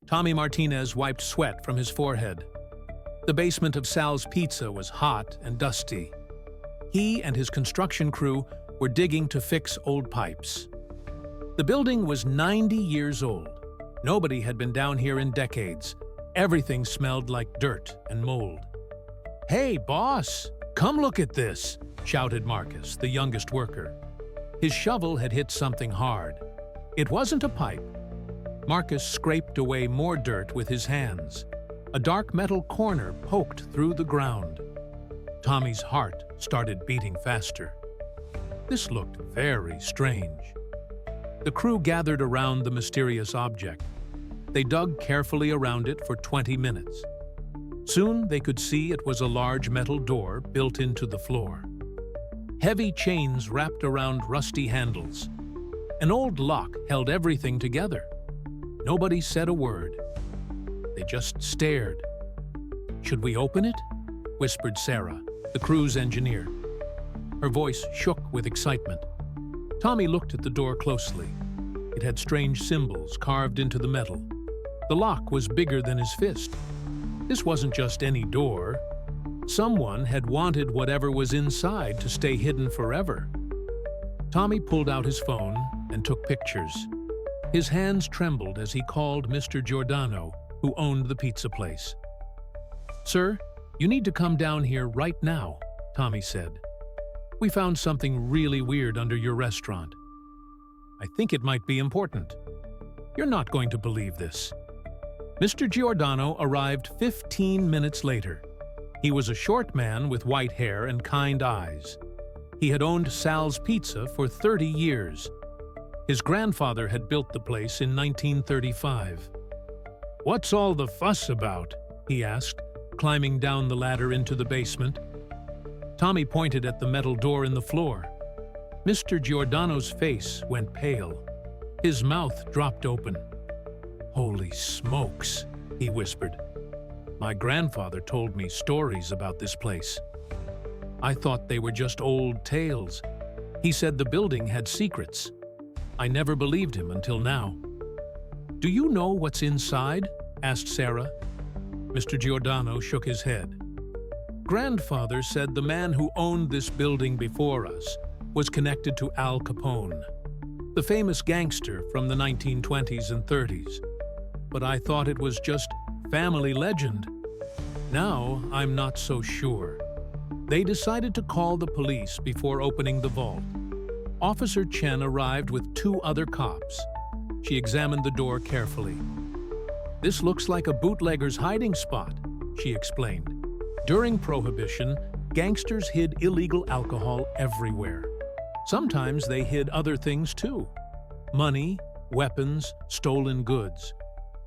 Tommy Martinez wiped sweat from his forehead. The basement of Sal's Pizza was hot and dusty. He and his construction crew were digging to fix old pipes. The building was 90 years old. Nobody had been down here in decades. Everything smelled like dirt and mold. "Hey, boss, come look at this," shouted Marcus, the youngest worker. His shovel had hit something hard. It wasn't a pipe. Marcus scraped away more dirt with his hands. A dark metal corner poked through the ground. Tommy's heart started beating faster. This looked very strange. The crew gathered around the mysterious object. They dug carefully around it for 20 minutes. Soon they could see it was a large metal door built into the floor. Heavy chains wrapped around rusty handles. An old lock held everything together. Nobody said a word. They just stared. "Should we open it?" whispered Sarah, the crew's engineer. Her voice shook with excitement. Tommy looked at the door closely. It had strange symbols carved into the metal. The lock was bigger than his fist. This wasn't just any door. Someone had wanted whatever was inside to stay hidden forever. Tommy pulled out his phone and took pictures. His hands trembled as he called Mr. Giordano, who owned the pizza place. "Sir, you need to come down here right now," Tommy said. "We found something really weird under your restaurant. I think it might be important. You're not going to believe this." Mr. Giordano arrived 15 minutes later. He was a short man with white hair and kind eyes. He had owned Sal's Pizza for 30 years. His grandfather had built the place in 1935. "What's all the fuss about?" he asked, climbing down the ladder into the basement. Tommy pointed at the metal door in the floor. Mr. Giordano's face went pale. His mouth dropped open. "Holy smokes," he whispered. "My grandfather told me stories about this place. I thought they were just old tales. He said the building had secrets. I never believed him until now." "Do you know what's inside?" asked Sarah. Mr. Giordano shook his head. "Grandfather said the man who owned this building before us was connected to Al Capone, the famous gangster from the 1920s and 30s. But I thought it was just family legend. Now I'm not so sure." They decided to call the police before opening the vault. Officer Chen arrived with 2 other cops. She examined the door carefully. "This looks like a bootlegger's hiding spot," she explained. During Prohibition, gangsters hid illegal alcohol everywhere. Sometimes they hid other things too. Money, weapons, stolen goods.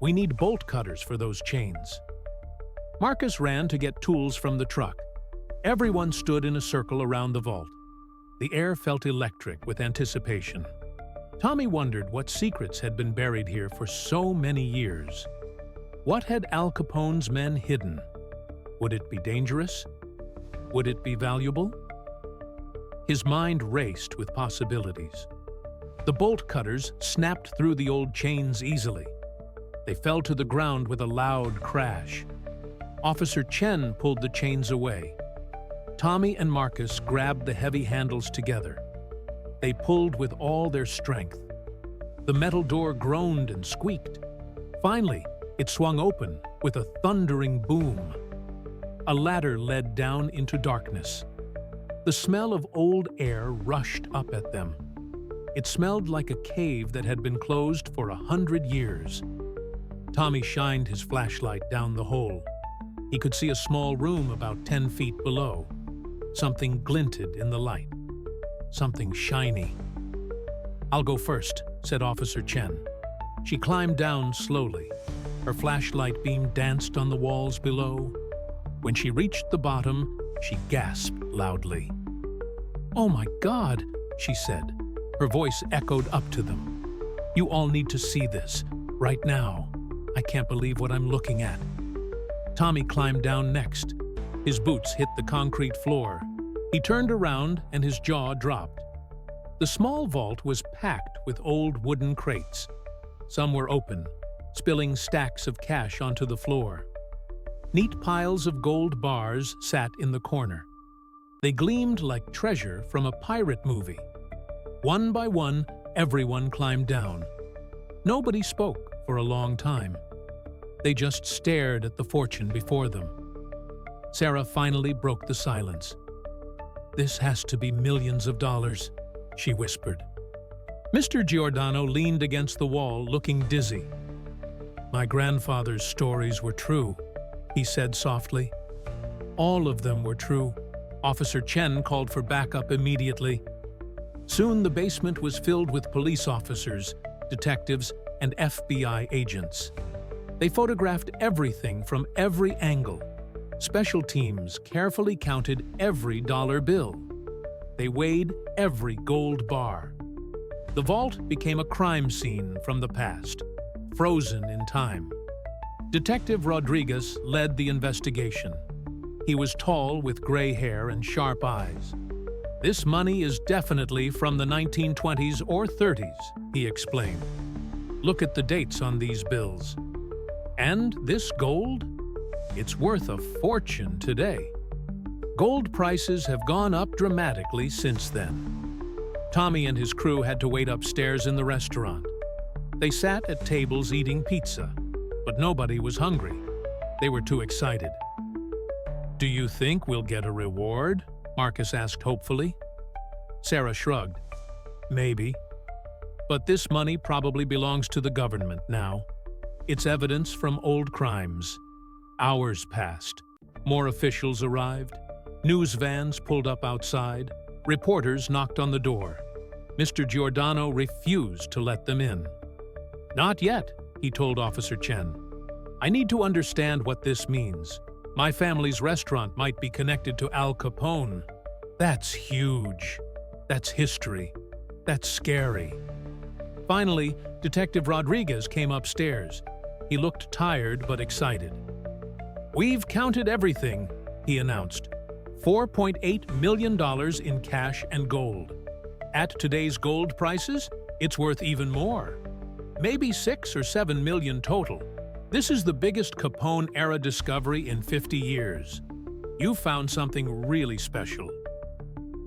We need bolt cutters for those chains. Marcus ran to get tools from the truck. Everyone stood in a circle around the vault. The air felt electric with anticipation. Tommy wondered what secrets had been buried here for so many years. What had Al Capone's men hidden? Would it be dangerous? Would it be valuable? His mind raced with possibilities. The bolt cutters snapped through the old chains easily. They fell to the ground with a loud crash. Officer Chen pulled the chains away. Tommy and Marcus grabbed the heavy handles together. They pulled with all their strength. The metal door groaned and squeaked. Finally, it swung open with a thundering boom. A ladder led down into darkness. The smell of old air rushed up at them. It smelled like a cave that had been closed for 100 years. Tommy shined his flashlight down the hole. He could see a small room about 10 feet below. Something glinted in the light. Something shiny. "I'll go first," said Officer Chen. She climbed down slowly. Her flashlight beam danced on the walls below. When she reached the bottom, she gasped loudly. "Oh my God," she said. Her voice echoed up to them. "You all need to see this, right now. I can't believe what I'm looking at." Tommy climbed down next. His boots hit the concrete floor. He turned around and his jaw dropped. The small vault was packed with old wooden crates. Some were open, spilling stacks of cash onto the floor. Neat piles of gold bars sat in the corner. They gleamed like treasure from a pirate movie. One by one, everyone climbed down. Nobody spoke for a long time. They just stared at the fortune before them. Sarah finally broke the silence. "This has to be millions of dollars," she whispered. Mr. Giordano leaned against the wall, looking dizzy. "My grandfather's stories were true," he said softly. "All of them were true." Officer Chen called for backup immediately. Soon the basement was filled with police officers, detectives, and FBI agents. They photographed everything from every angle. Special teams carefully counted every dollar bill. They weighed every gold bar. The vault became a crime scene from the past, frozen in time. Detective Rodriguez led the investigation. He was tall with gray hair and sharp eyes. "This money is definitely from the 1920s or 30s, he explained. "Look at the dates on these bills. And this gold? It's worth a fortune today." Gold prices have gone up dramatically since then. Tommy and his crew had to wait upstairs in the restaurant. They sat at tables eating pizza, but nobody was hungry. They were too excited. "Do you think we'll get a reward?" Marcus asked hopefully. Sarah shrugged. "Maybe. But this money probably belongs to the government now. It's evidence from old crimes." Hours passed. More officials arrived. News vans pulled up outside. Reporters knocked on the door. Mr. Giordano refused to let them in. "Not yet," he told Officer Chen. "I need to understand what this means. My family's restaurant might be connected to Al Capone. That's huge. That's history. That's scary." Finally, Detective Rodriguez came upstairs. He looked tired but excited. "We've counted everything," he announced. $4.8 million in cash and gold. At today's gold prices, it's worth even more. Maybe 6 or 7 million total. This is the biggest Capone-era discovery in 50 years. You found something really special.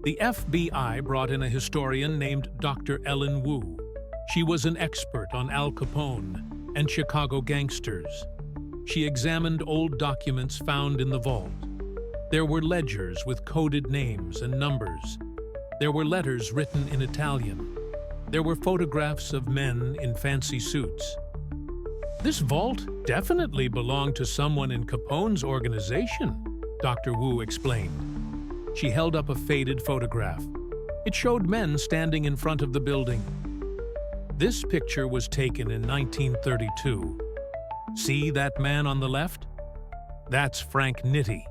The FBI brought in a historian named Dr. Ellen Wu. She was an expert on Al Capone and Chicago gangsters. She examined old documents found in the vault. There were ledgers with coded names and numbers. There were letters written in Italian. There were photographs of men in fancy suits. "This vault definitely belonged to someone in Capone's organization," Dr. Wu explained. She held up a faded photograph. It showed men standing in front of the building. This picture was taken in 1932. See that man on the left? That's Frank Nitti.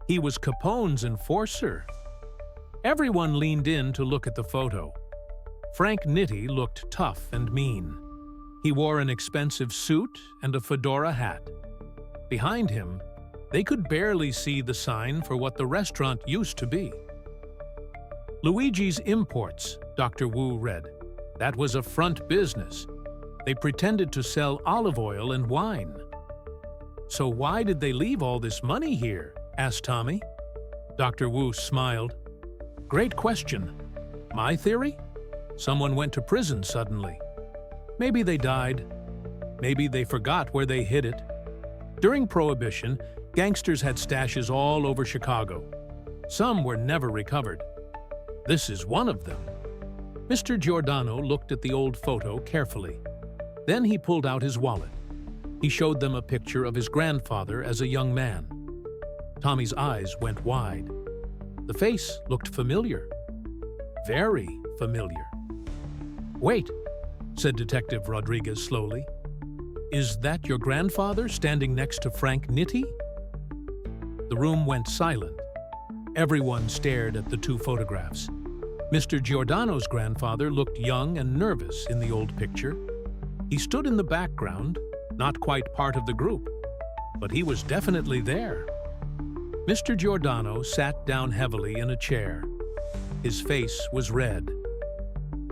He was Capone's enforcer. Everyone leaned in to look at the photo. Frank Nitti looked tough and mean. He wore an expensive suit and a fedora hat. Behind him, they could barely see the sign for what the restaurant used to be. "Luigi's Imports," Dr. Wu read. "That was a front business. They pretended to sell olive oil and wine." "So why did they leave all this money here?" asked Tommy. Dr. Wu smiled. "Great question. My theory? Someone went to prison suddenly. Maybe they died. Maybe they forgot where they hid it. During Prohibition, gangsters had stashes all over Chicago. Some were never recovered. This is one of them." Mr. Giordano looked at the old photo carefully. Then he pulled out his wallet. He showed them a picture of his grandfather as a young man. Tommy's eyes went wide. The face looked familiar. Very familiar. "Wait," said Detective Rodriguez slowly. "Is that your grandfather standing next to Frank Nitti?" The room went silent. Everyone stared at the two photographs. Mr. Giordano's grandfather looked young and nervous in the old picture. He stood in the background, not quite part of the group, but he was definitely there. Mr. Giordano sat down heavily in a chair. His face was red.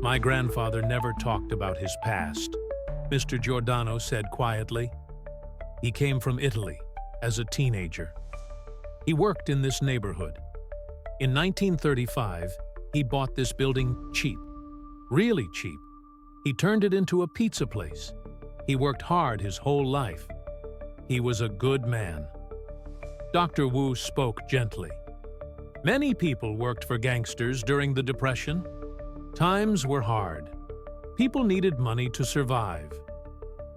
"My grandfather never talked about his past. Mr. Giordano said quietly. He came from Italy as a teenager. He worked in this neighborhood. In 1935, he bought this building cheap, really cheap. He turned it into a pizza place. He worked hard his whole life. He was a good man. Dr. Wu spoke gently. Many people worked for gangsters during the Depression. Times were hard. People needed money to survive.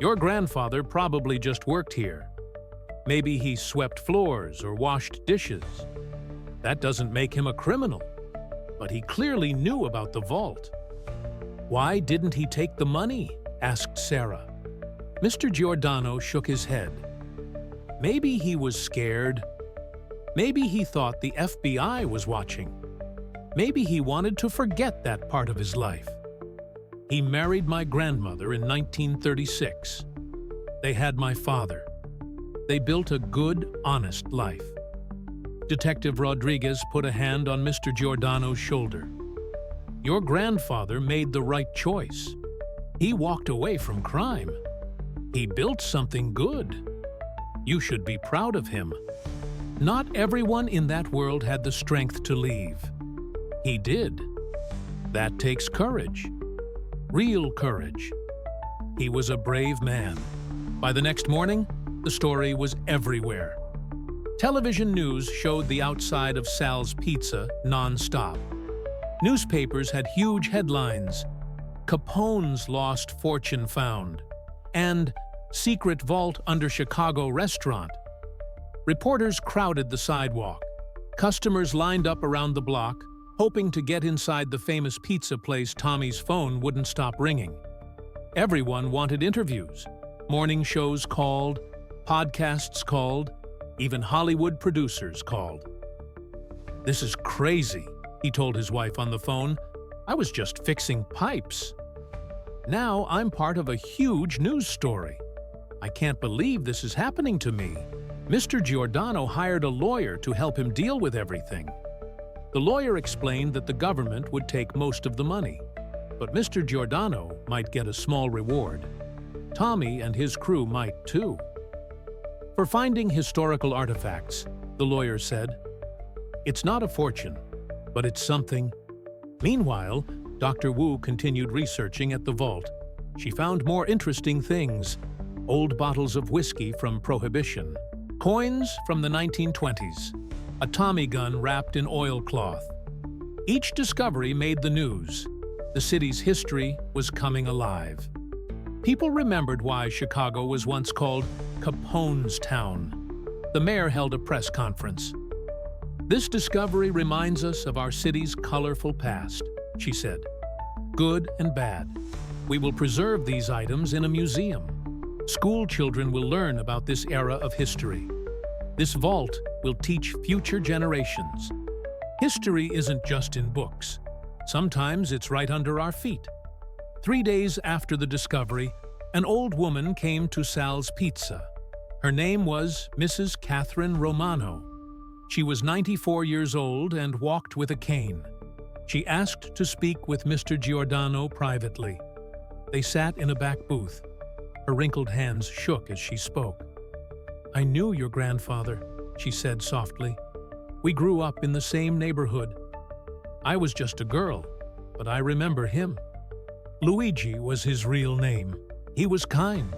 Your grandfather probably just worked here. Maybe he swept floors or washed dishes. That doesn't make him a criminal, but he clearly knew about the vault. Why didn't he take the money? Asked Sarah. Mr. Giordano shook his head. Maybe he was scared. Maybe he thought the FBI was watching. Maybe he wanted to forget that part of his life. He married my grandmother in 1936. They had my father. They built a good, honest life. Detective Rodriguez put a hand on Mr. Giordano's shoulder. Your grandfather made the right choice. He walked away from crime. He built something good. You should be proud of him. Not everyone in that world had the strength to leave. He did. That takes courage. Real courage. He was a brave man. By the next morning, the story was everywhere. Television news showed the outside of Sal's Pizza non-stop. Newspapers had huge headlines. Capone's lost fortune found. And secret vault under Chicago restaurant. Reporters crowded the sidewalk. Customers lined up around the block, hoping to get inside the famous pizza place. Tommy's phone wouldn't stop ringing. Everyone wanted interviews. Morning shows called, podcasts called, even Hollywood producers called. This is crazy, he told his wife on the phone. I was just fixing pipes. Now I'm part of a huge news story. I can't believe this is happening to me. Mr. Giordano hired a lawyer to help him deal with everything. The lawyer explained that the government would take most of the money, but Mr. Giordano might get a small reward. Tommy and his crew might too. For finding historical artifacts, the lawyer said, it's not a fortune, but it's something. Meanwhile, Dr. Wu continued researching at the vault. She found more interesting things. Old bottles of whiskey from Prohibition, coins from the 1920s, a Tommy gun wrapped in oilcloth. Each discovery made the news. The city's history was coming alive. People remembered why Chicago was once called Capone's town. The mayor held a press conference. This discovery reminds us of our city's colorful past, she said. Good and bad. We will preserve these items in a museum. School children will learn about this era of history. This vault will teach future generations. History isn't just in books. Sometimes it's right under our feet. 3 days after the discovery, an old woman came to Sal's Pizza. Her name was Mrs. Catherine Romano. She was 94 years old and walked with a cane. She asked to speak with Mr. Giordano privately. They sat in a back booth. Her wrinkled hands shook as she spoke. I knew your grandfather, she said softly. We grew up in the same neighborhood. I was just a girl, but I remember him. Luigi was his real name. He was kind.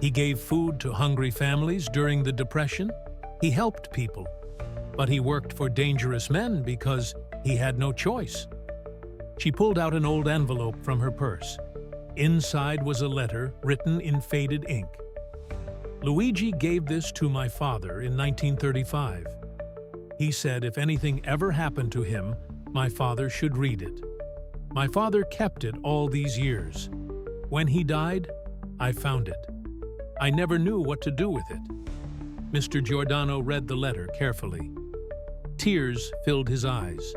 He gave food to hungry families during the Depression. He helped people. But he worked for dangerous men because he had no choice. She pulled out an old envelope from her purse. Inside was a letter written in faded ink. Luigi gave this to my father in 1935. He said if anything ever happened to him, my father should read it. My father kept it all these years. When he died, I found it. I never knew what to do with it. Mr. Giordano read the letter carefully. Tears filled his eyes.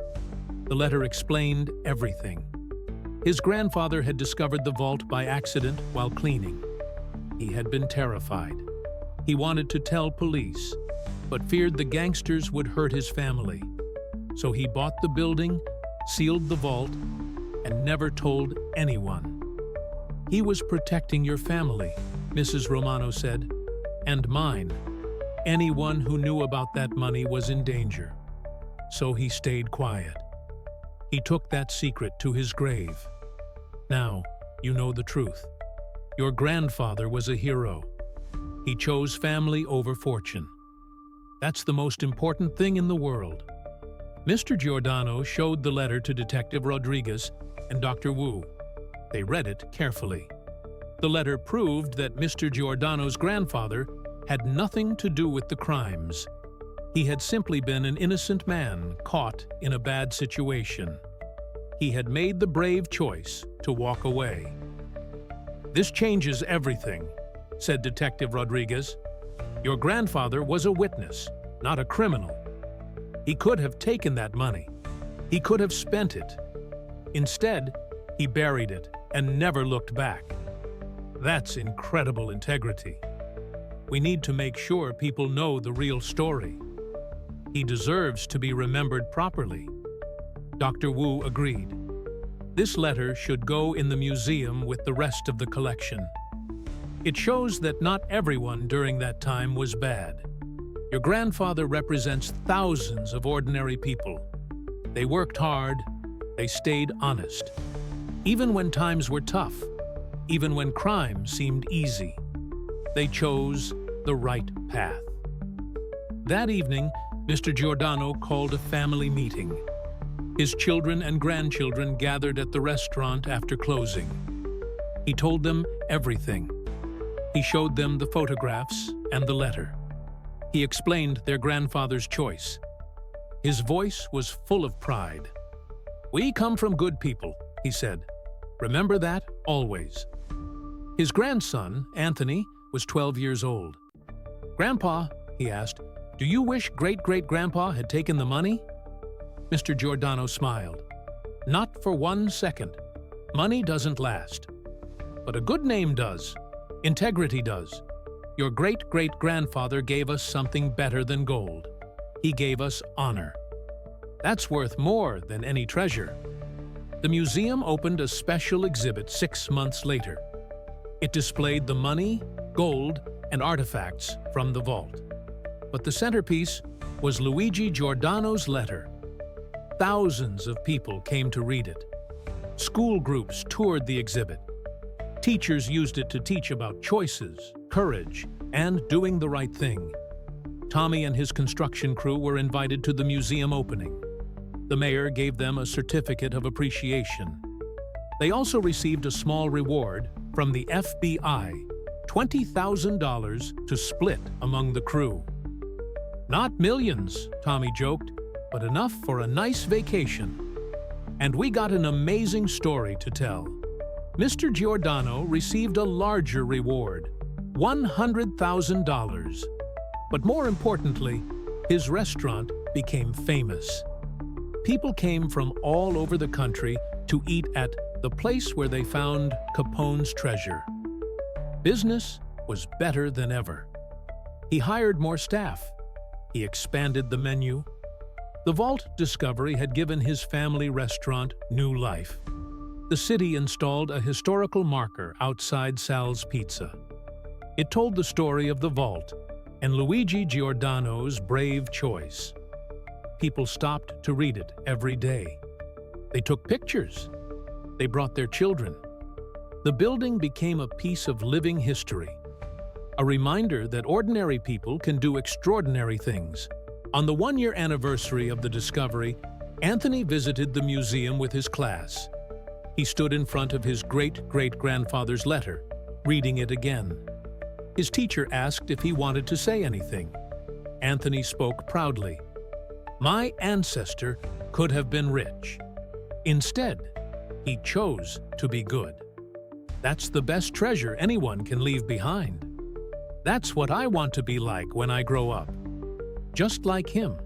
The letter explained everything. His grandfather had discovered the vault by accident while cleaning. He had been terrified. He wanted to tell police, but feared the gangsters would hurt his family. So he bought the building, sealed the vault, and never told anyone. He was protecting your family, Mrs. Romano said, and mine. Anyone who knew about that money was in danger. So he stayed quiet. He took that secret to his grave. Now, you know the truth. Your grandfather was a hero. He chose family over fortune. That's the most important thing in the world. Mr. Giordano showed the letter to Detective Rodriguez and Dr. Wu. They read it carefully. The letter proved that Mr. Giordano's grandfather had nothing to do with the crimes. He had simply been an innocent man caught in a bad situation. He had made the brave choice to walk away. "This changes everything," said Detective Rodriguez. "Your grandfather was a witness, not a criminal. He could have taken that money. He could have spent it. Instead, he buried it and never looked back. That's incredible integrity. We need to make sure people know the real story. He deserves to be remembered properly." Dr. Wu agreed. "This letter should go in the museum with the rest of the collection. It shows that not everyone during that time was bad. Your grandfather represents thousands of ordinary people. They worked hard, they stayed honest. Even when times were tough, even when crime seemed easy, they chose the right path." That evening, Mr. Giordano called a family meeting. His children and grandchildren gathered at the restaurant after closing. He told them everything. He showed them the photographs and the letter. He explained their grandfather's choice. His voice was full of pride. "We come from good people," he said. "Remember that always." His grandson, Anthony, was 12 years old. "Grandpa," he asked, "do you wish great-great-grandpa had taken the money?" Mr. Giordano smiled. "Not for 1 second. Money doesn't last. But a good name does. Integrity does. Your great-great-grandfather gave us something better than gold. He gave us honor. That's worth more than any treasure." The museum opened a special exhibit 6 months later. It displayed the money, gold, and artifacts from the vault. But the centerpiece was Luigi Giordano's letter. Thousands of people came to read it. School groups toured the exhibit. Teachers used it to teach about choices, courage, and doing the right thing. Tommy and his construction crew were invited to the museum opening. The mayor gave them a certificate of appreciation. They also received a small reward from the FBI, $20,000 to split among the crew. "Not millions," Tommy joked, "but enough for a nice vacation. And we got an amazing story to tell." Mr. Giordano received a larger reward, $100,000. But more importantly, his restaurant became famous. People came from all over the country to eat at the place where they found Capone's treasure. Business was better than ever. He hired more staff. He expanded the menu. The vault discovery had given his family restaurant new life. The city installed a historical marker outside Sal's Pizza. It told the story of the vault and Luigi Giordano's brave choice. People stopped to read it every day. They took pictures. They brought their children. The building became a piece of living history, a reminder that ordinary people can do extraordinary things. On the 1-year anniversary of the discovery, Anthony visited the museum with his class. He stood in front of his great-great-grandfather's letter, reading it again. His teacher asked if he wanted to say anything. Anthony spoke proudly. "My ancestor could have been rich. Instead, he chose to be good. That's the best treasure anyone can leave behind. That's what I want to be like when I grow up. Just like him."